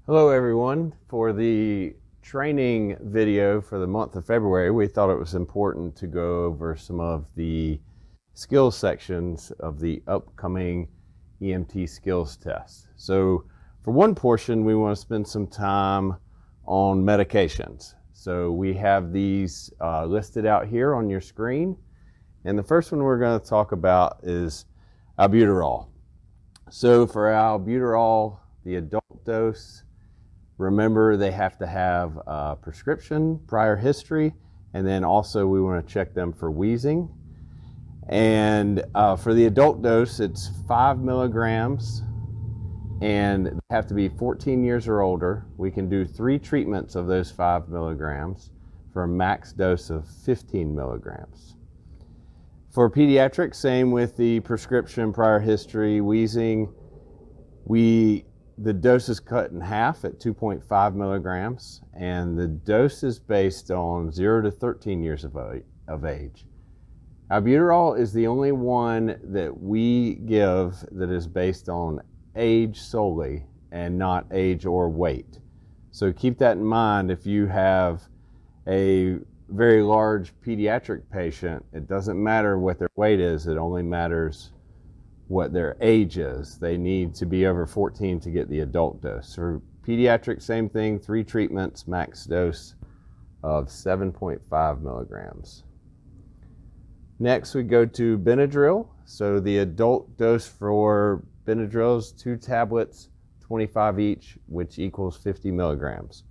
Hello everyone. For the training video for the month of February, we thought it was important to go over some of the skills sections of the upcoming EMT skills test. So for one portion, we want to spend some time on medications. So we have these listed out here on your screen. And the first one we're going to talk about is albuterol. So for albuterol, the adult dose, remember, they have to have a prescription, prior history, and then also we want to check them for wheezing. And for the adult dose, it's 5 milligrams, and they have to be 14 years or older. We can do 3 treatments of those 5 milligrams for a max dose of 15 milligrams. For pediatrics, same with the prescription, prior history, wheezing. The dose is cut in half at 2.5 milligrams, and the dose is based on 0 to 13 years of age. Albuterol is the only one that we give that is based on age solely and not age or weight. So keep that in mind. If you have a very large pediatric patient, it doesn't matter what their weight is, it only matters what their age is. They need to be over 14 to get the adult dose. For pediatric, same thing, 3 treatments, max dose of 7.5 milligrams. Next, we go to Benadryl. So the adult dose for Benadryl is 2 tablets, 25 each, which equals 50 milligrams.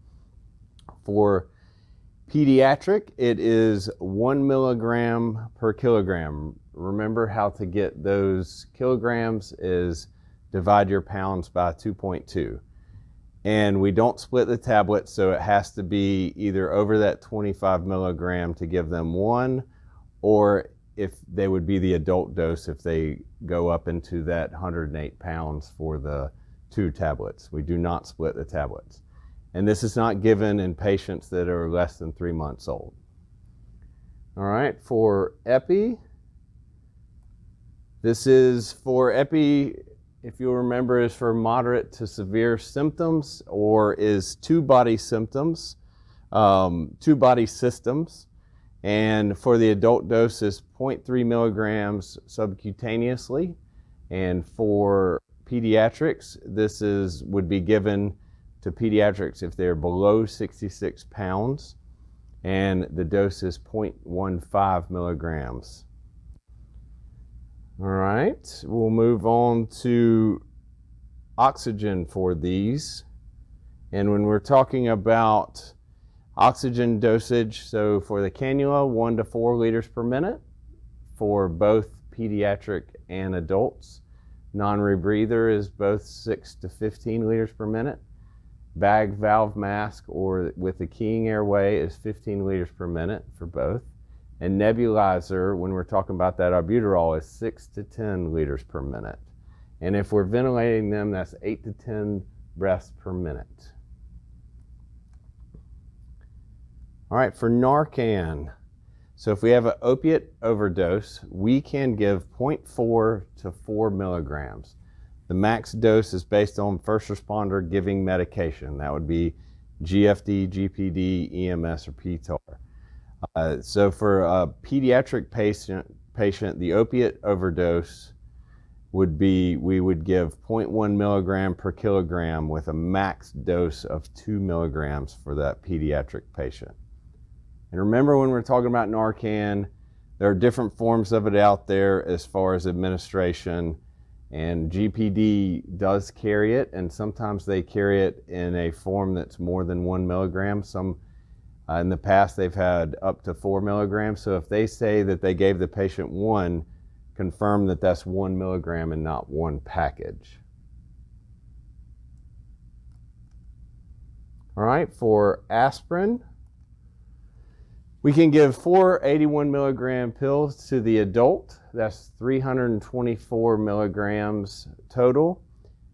For pediatric, it is 1 milligram per kilogram. Remember how to get those kilograms is divide your pounds by 2.2. And we don't split the tablet, so it has to be either over that 25 milligram to give them 1, or if they would be the adult dose if they go up into that 108 pounds for the 2 tablets. We do not split the tablets. And this is not given in patients that are less than 3 months old. All right, for epi, this is for epi, if you'll remember, is for moderate to severe symptoms, or is 2 body symptoms, 2 body systems. And for the adult dose is 0.3 milligrams subcutaneously. And for pediatrics, this would be given to pediatrics if they're below 66 pounds, and the dose is 0.15 milligrams. All right, we'll move on to oxygen for these. And when we're talking about oxygen dosage, so for the cannula, 1 to 4 liters per minute for both pediatric and adults. Non-rebreather is both 6 to 15 liters per minute. Bag valve mask or with the keying airway is 15 liters per minute for both. And nebulizer, when we're talking about that albuterol, is 6 to 10 liters per minute. And if we're ventilating them, that's 8 to 10 breaths per minute. All right, for Narcan, so if we have an opiate overdose, we can give 0.4 to 4 milligrams. The max dose is based on first responder giving medication. That would be GFD, GPD, EMS, or PTAR. So for a pediatric patient, the opiate overdose would be, we would give 0.1 milligram per kilogram with a max dose of 2 milligrams for that pediatric patient. And remember, when we're talking about Narcan, there are different forms of it out there as far as administration. And GPD does carry it, and sometimes they carry it in a form that's more than 1 milligram. Some in the past, they've had up to 4 milligrams. So if they say that they gave the patient 1, confirm that that's 1 milligram and not 1 package. All right, for aspirin, we can give 4 81 milligram pills to the adult. That's 324 milligrams total.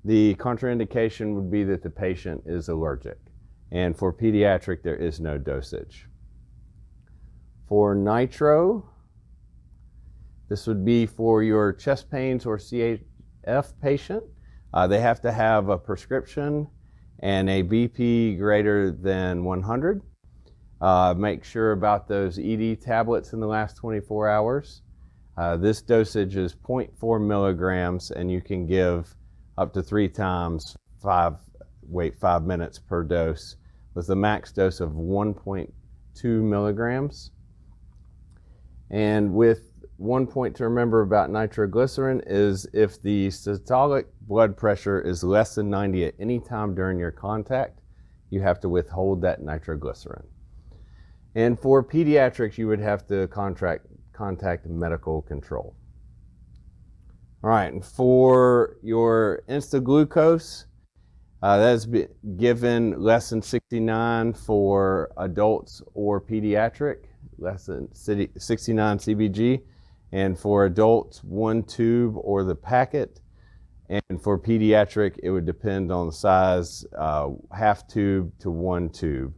The contraindication would be that the patient is allergic. And for pediatric, there is no dosage. For nitro, this would be for your chest pains or CHF patient. They have to have a prescription, and a BP greater than 100. Make sure about those ED tablets in the last 24 hours. This dosage is 0.4 milligrams, and you can give up to 3 times 5 minutes per dose, with a max dose of 1.2 milligrams. And with one point to remember about nitroglycerin is if the systolic blood pressure is less than 90 at any time during your contact, you have to withhold that nitroglycerin. And for pediatrics, you would have to contact medical control. All right, and for your instaglucose, that's given less than 69 for adults or pediatric, less than 69 CBG, and for adults, 1 tube or the packet, and for pediatric, it would depend on the size, half tube to 1 tube.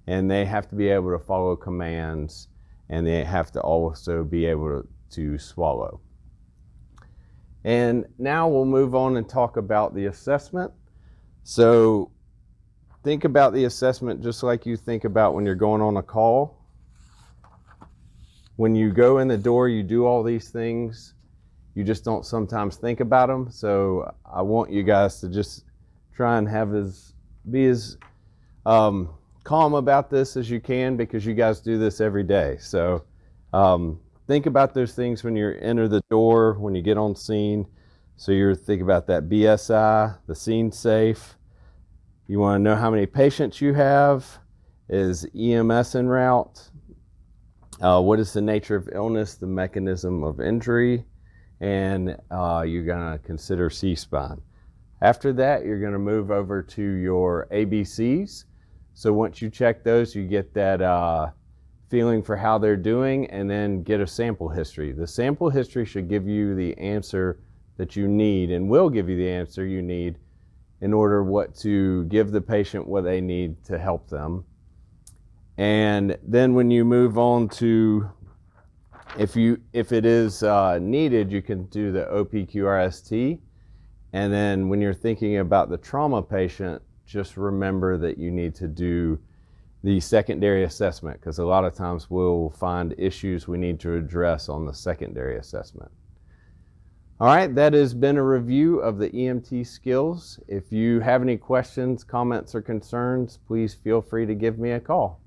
And they have to be able to follow commands, and they have to also be able to swallow. And now we'll move on and talk about the assessment. So think about the assessment just like you think about when you're going on a call. When you go in the door, you do all these things. You just don't sometimes think about them. So I want you guys to just try and be as calm about this as you can, because you guys do this every day. So think about those things when you enter the door, when you get on scene. So you're thinking about that BSI, the scene safe. You want to know how many patients you have. Is EMS en route? What is the nature of illness, the mechanism of injury? And you're going to consider C-spine. After that, you're going to move over to your ABCs. So once you check those, you get that feeling for how they're doing, and then get a sample history. The sample history should give you the answer that you need, and will give you the answer you need in order to give the patient what they need to help them. And then when you move on to, if it is needed, you can do the OPQRST. And then when you're thinking about the trauma patient, just remember that you need to do the secondary assessment, because a lot of times we'll find issues we need to address on the secondary assessment. All right, that has been a review of the EMT skills. If you have any questions, comments, or concerns, please feel free to give me a call.